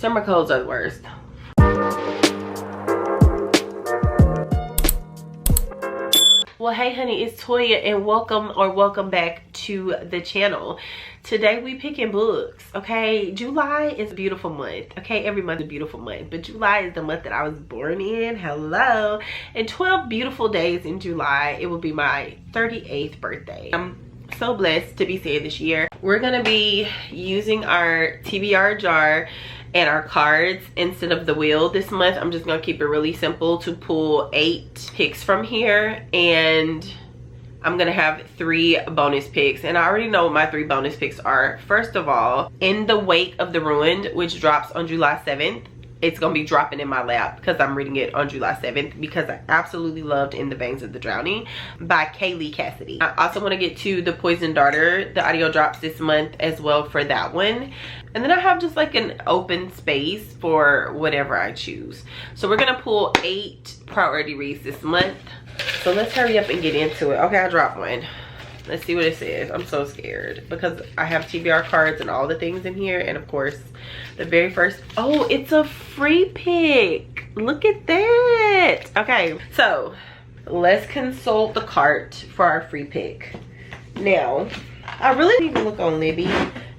Summer codes are the worst. Well, hey honey, it's Toya and welcome back to the channel. Today we picking books, okay? July is a beautiful month, okay? Every month is a beautiful month, but July is the month that I was born in. Hello. And 12 beautiful days in July, it will be my 38th birthday. I'm so blessed to be saved this year. We're gonna be using our TBR jar and our cards instead of the wheel this month. I'm just gonna keep it really simple to pull 8 picks from here, and I'm gonna have 3 bonus picks, and I already know what my 3 bonus picks are. First of all, In the Wake of the Ruined, which drops on July 7th. It's gonna be dropping in my lap because I'm reading it on July 7th because I absolutely loved In the Veins of the Drowning by Kaylee Cassidy. I also want to get to The Poisoned Daughter. The audio drops this month as well for that one. And then I have just like an open space for whatever I choose. So we're gonna pull 8 priority reads this month. So let's hurry up and get into it. Okay, I dropped one. Let's see what it says. I'm so scared because I have TBR cards and all the things in here, and of course the very first, oh, it's a free pick. Look at that. Okay, so let's consult the cart for our free pick. Now I really need to look on Libby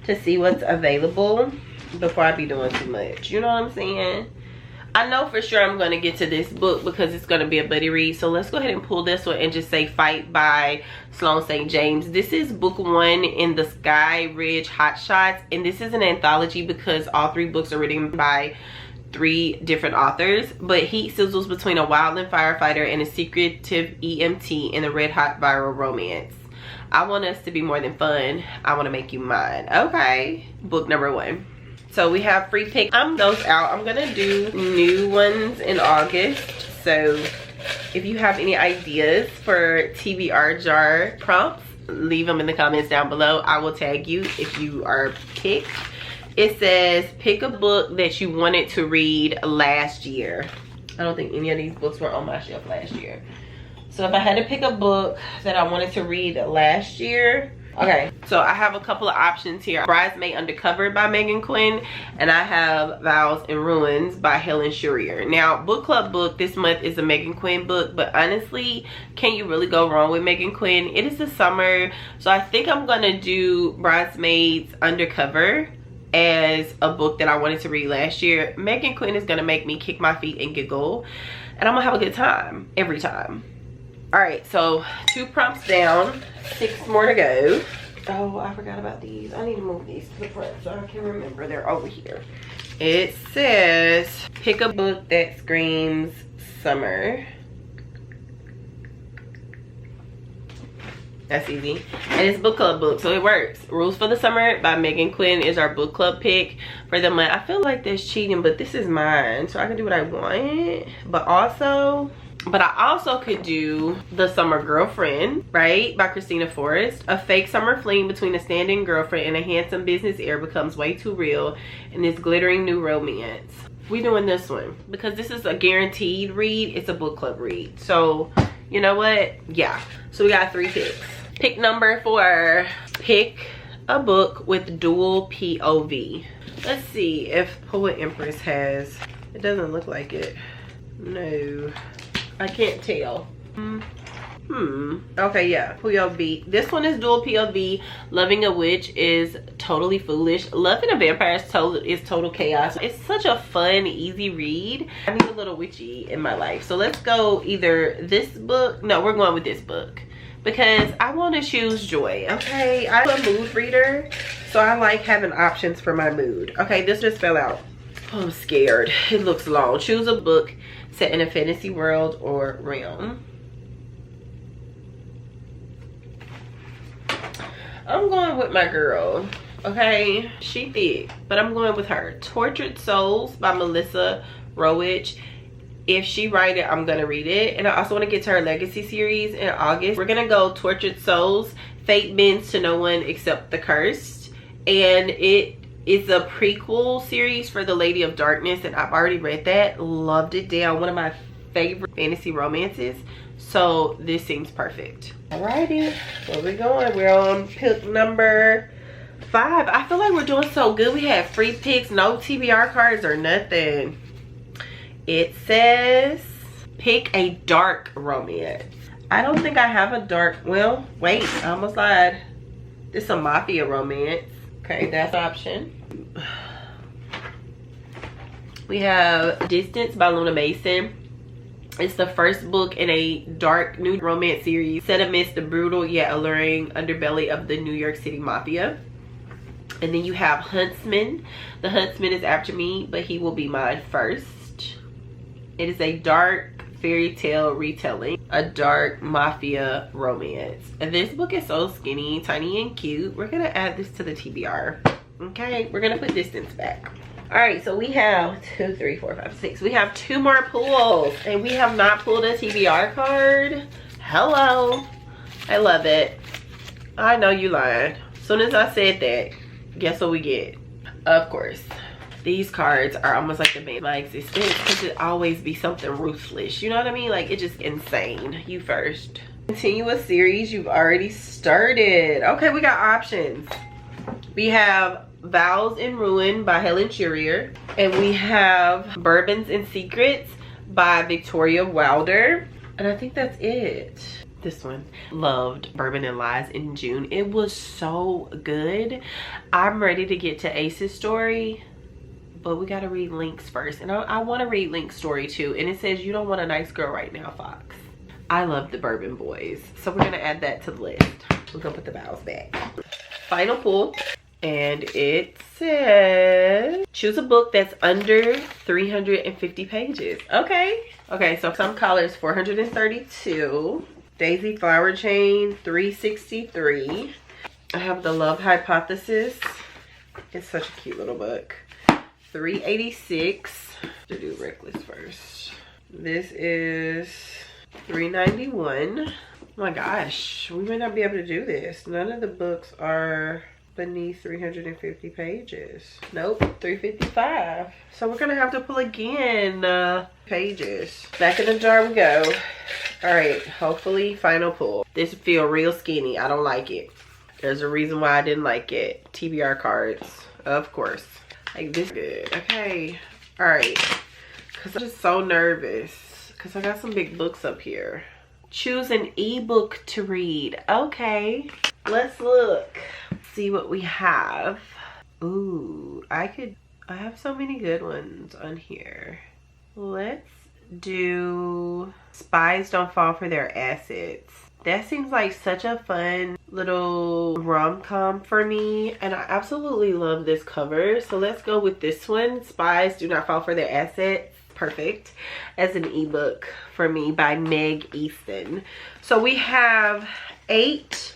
to see what's available before I be doing too much, you know what I'm saying? I know for sure I'm going to get to this book because it's going to be a buddy read. So let's go ahead and pull this one and just say Fight by Sloane St. James. This is book 1 in the Sky Ridge Hot Shots. And this is an anthology because all 3 books are written by 3 different authors. But heat sizzles between a wildland firefighter and a secretive EMT in a red hot viral romance. I want us to be more than fun. I want to make you mine. Okay. Book number 1. So we have free pick. I'm those out. I'm gonna do new ones in August. So if you have any ideas for TBR jar prompts, leave them in the comments down below. I will tag you if you are picked. It says pick a book that you wanted to read last year. I don't think any of these books were on my shelf last year. So if I had to pick a book that I wanted to read last year, okay, so I have a couple of options here. Bridesmaid Undercover by Megan Quinn, and I have Vows and Ruins by Helen Shurier. Now, book club book this month is a Megan Quinn book, but honestly, can you really go wrong with Megan Quinn? It is the summer, so I think I'm gonna do Bridesmaids Undercover as a book that I wanted to read last year. Megan Quinn is gonna make me kick my feet and giggle, and I'm gonna have a good time every time. All right, so 2 prompts down, 6 more to go. Oh, I forgot about these. I need to move these to the front so I can remember they're over here. It says pick a book that screams summer. That's easy. And it's book club book, so it works. Rules for the Summer by Megan Quinn is our book club pick for the month. I feel like that's cheating, but this is mine, so I can do what I want. But I also could do The Summer Girlfriend, right, by Christina Forrest. A fake summer fling between a stand-in girlfriend and a handsome business heir becomes way too real in this glittering new romance. We doing this one because this is a guaranteed read. It's a book club read. So, you know what? Yeah. So we got 3 picks. Pick number 4. Pick a book with dual POV. Let's see if Poet Empress has. It doesn't look like it. No. I can't tell. Okay, yeah, POV. This one is dual POV. Loving a Witch is totally foolish. Loving a Vampire is total chaos. It's such a fun, easy read. I need a little witchy in my life. So let's go either this book. No, we're going with this book because I want to choose joy. Okay, I'm a mood reader, so I like having options for my mood. Okay, this just fell out. Oh, I'm scared. It looks long. Choose a book set in a fantasy world or realm. I'm going with my girl. Okay, she thick, but I'm going with her. Tortured Souls by Melissa Rowich. If she write it, I'm gonna read it. And I also want to get to her legacy series in August. We're gonna go Tortured Souls. Fate bends to no one except the cursed, and it's a prequel series for The Lady of Darkness, and I've already read that. Loved it down. One of my favorite fantasy romances. So this seems perfect. Alrighty, where we going? We're on pick number 5. I feel like we're doing so good. We had free picks, no TBR cards or nothing. It says pick a dark romance. I don't think I have a dark, well, wait, I almost lied. This is a mafia romance. Okay, that's an option. We have Distance by Luna Mason. It's the first book in a dark new romance series set amidst the brutal yet alluring underbelly of the New York City Mafia. And then you have Huntsman. The Huntsman is after me, but he will be mine first. It is a dark fairy tale retelling, a dark mafia romance. And this book is so skinny, tiny, and cute. We're gonna add this to the TBR. Okay, we're gonna put Distance back. All right, so we have 2, 3, 4, 5, 6. We have 2 more pulls, and we have not pulled a TBR card. Hello, I love it. I know you lied. As soon as I said that, guess what we get? Of course, these cards are almost like the bane of my existence because it always be something ruthless. You know what I mean? Like, it's just insane. You first. Continue a series you've already started. Okay, we got options. We have Vows in Ruin by Helen Shurier, and we have Bourbon Secrets by Victoria Wilder, and I think that's it. This one, loved Bourbon and Lies in June. It was so good. I'm ready to get to Ace's story, but we gotta read Link's first, and I want to read Link's story too. And it says you don't want a nice girl right now, Fox. I love the Bourbon Boys, so we're gonna add that to the list. We're gonna put the vows back. Final pull. And it says, choose a book that's under 350 pages. Okay. Okay, so Some Colors 432. Daisy Flower Chain 363. I have The Love Hypothesis. It's such a cute little book. 386. To do Reckless first. This is 391. Oh my gosh, we may not be able to do this. None of the books are beneath 350 pages. Nope, 355. So we're gonna have to pull again. Pages. Back in the jar we go. All right, hopefully final pull. This feel real skinny. I don't like it. There's a reason why I didn't like it. TBR cards, of course. Like this good. Okay, all right. Cause I'm just so nervous because I got some big books up here. Choose an ebook to read. Okay, let's look. See what we have. Ooh, I have so many good ones on here. Let's do Spies Don't Fall for Their Assets. That seems like such a fun little rom-com for me, and I absolutely love this cover. So let's go with this one, Spies Do Not Fall for Their Assets. Perfect as an ebook for me by Meg Easton. So we have 8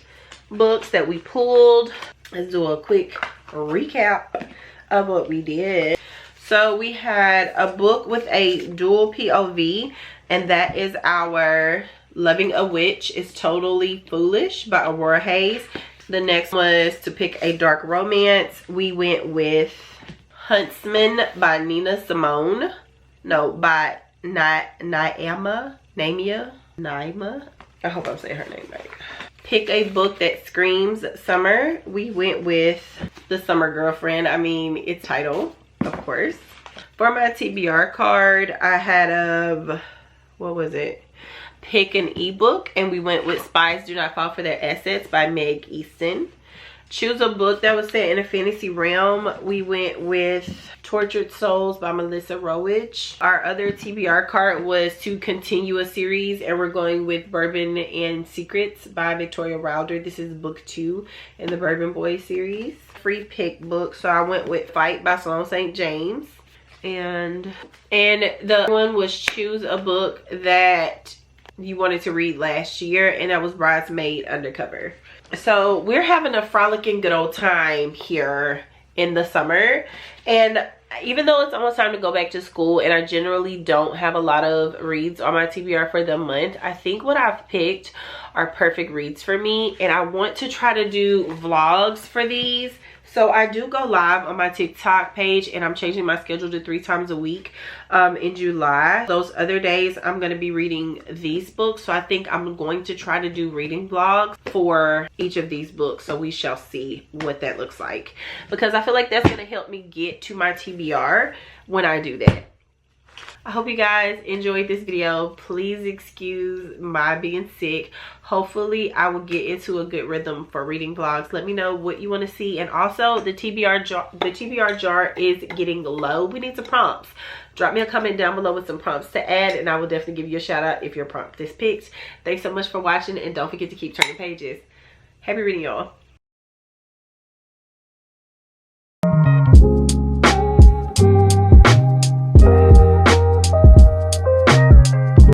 books that we pulled. Let's do a quick recap of what we did. So we had a book with a dual POV, and that is our Loving a Witch is Totally Foolish by Aurora Hayes. The next was to pick a dark romance. We went with Huntsman by Nina Simone. No, by Naima. I hope I'm saying her name right. Pick a book that screams summer. We went with The Summer Girlfriend. I mean, its title, of course. For my TBR card, I had what was it? Pick an ebook, and we went with Spies Do Not Fall for Their Assets by Meg Easton. Choose a book that was set in a fantasy realm. We went with Tortured Souls by Melissa Rowich. Our other TBR card was to continue a series, and we're going with Bourbon and Secrets by Victoria Wilder. This is book 2 in the Bourbon Boys series. Free pick book, so I went with Fight by Sloane St. James. And the one was choose a book that you wanted to read last year, and that was Bridesmaid Undercover. So we're having a frolicking good old time here in the summer, and even though it's almost time to go back to school and I generally don't have a lot of reads on my TBR for the month, I think what I've picked are perfect reads for me, and I want to try to do vlogs for these. So I do go live on my TikTok page, and I'm changing my schedule to 3 times a week in July. Those other days I'm going to be reading these books. So I think I'm going to try to do reading vlogs for each of these books. So we shall see what that looks like, because I feel like that's going to help me get to my TBR when I do that. I hope you guys enjoyed this video. Please excuse my being sick. Hopefully I will get into a good rhythm for reading vlogs. Let me know what you want to see. And also the TBR jar is getting low. We need some prompts. Drop me a comment down below with some prompts to add, and I will definitely give you a shout out if your prompt is picked. Thanks so much for watching, and don't forget to keep turning pages. Happy reading, y'all.